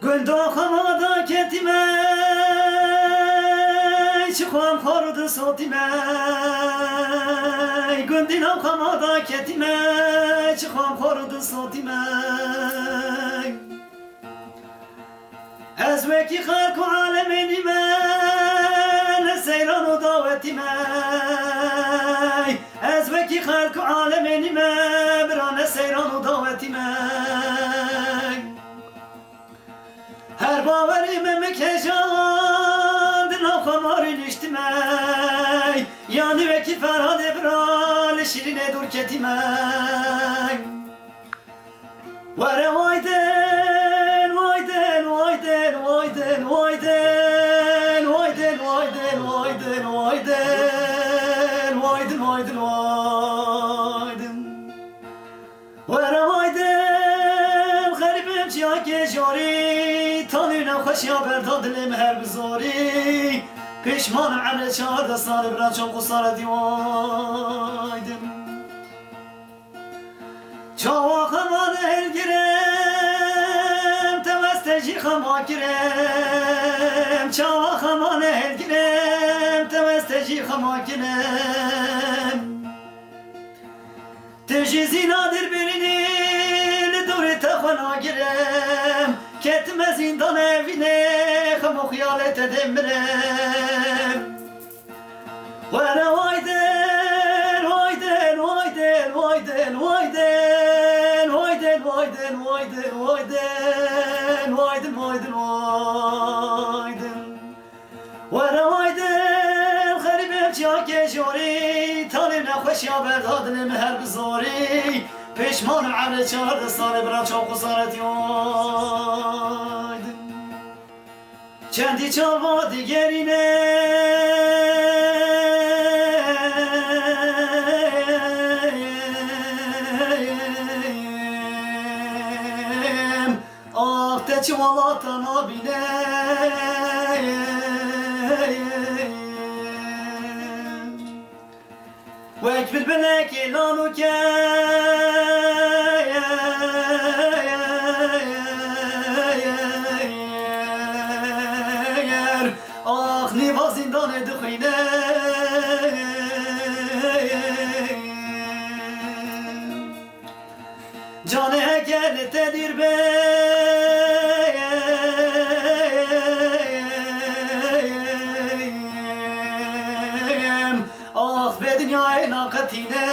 Gündo havada ketime çıkam korudu sotime Gündina havada ketime çıkam korudu sotime Ezveki halku alemenime Neseyranu davetime Ezveki halku alemenime Birane seyranu davetime Her baverime mekecan Dina kamarin iştime Yani veki ferhad ebral Şirine dur ketime Vere vayden vayden vayden vayden vayden vayden vayden vayden vayden vayden vayden vayden Vere vayden garibim çiyake jari Tanıyla hoşya berda dilim her bizori Pişmanım ale çağırda sarı bırak çok kusara divaydım Çava kaman el girem Tevesteci kama girem Çava kaman el girem Tevesteci kama girem Tejizi nadir birini Liduri tehvana girem Ketme zindan evine Kamu hıyalet edemrem Vere vayden vayden vayden vayden vayden vayden vayden vayden vayden vayden vayden vayden Vere vayden garibim çiyake jori Tanımla hoşya berdadlim her bizori Pişmanım ale çağırdı sarı bırak çok kusaret yoydum Kendi çalma diğerine Ah te çuvalatan abine Vek bilbilek ilanuke Ah niva zindan edkhine Cane gel tedir beyim Ah be dünyaya nakatine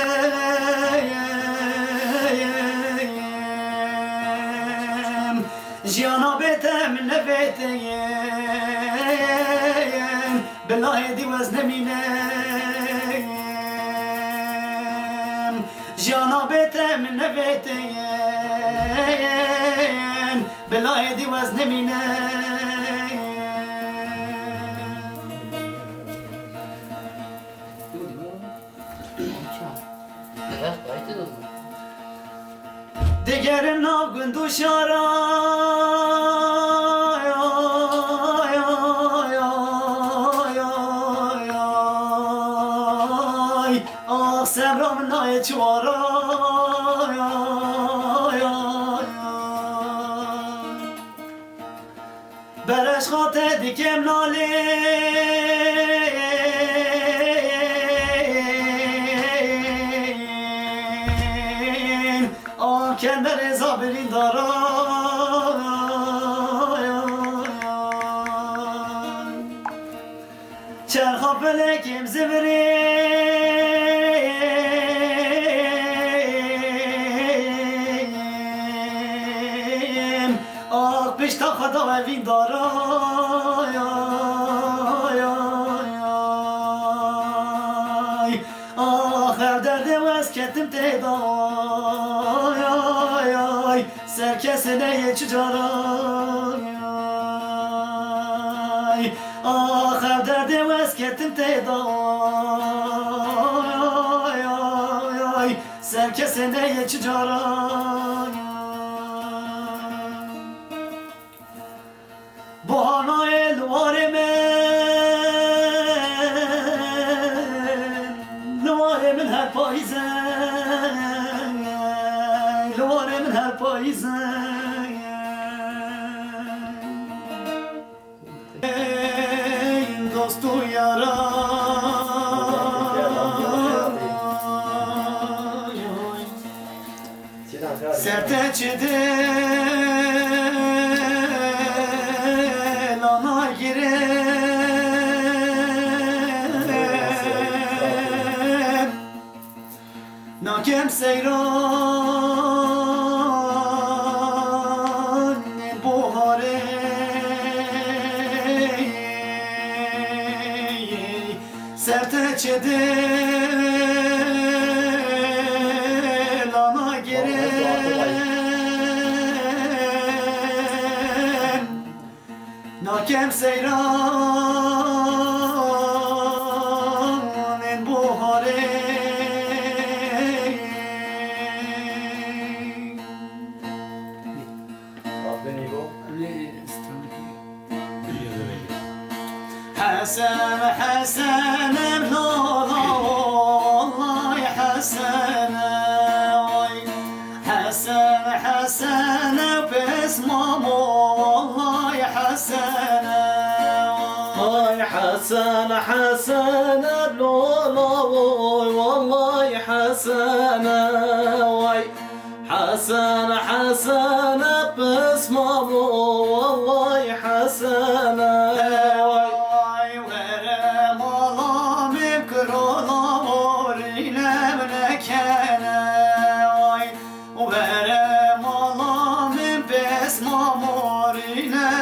Jiyana betem nebeteyim Billahi di vezneminem Jiyana betem nebeteyim Billahi di vezneminem Digerim nav gündu şaray Ah semram naye çuvaray Bereş khate dikem nalin Ah kendi reza bilin daray Çerha felekim zivrim Ah pişta khada evin daray Ah ev derde vez kettim teday Serkesine yeçicaray Ah ev derde vez kettim teday Serkesine yeçicaray Bu hana el var emin her payzen Serteçide lana girem Nakem seyran buhare Serteçede lana girem Nakem seyran buhare Hasan Hasan evlana vallahi Hasan ay Hasan Hasan besmam vallahi Hasan ay Hasan Hasan evlana vallahi Hasan ay Hasan Hasan besmam vallahi Hasan Verem Allah'ım besmam orine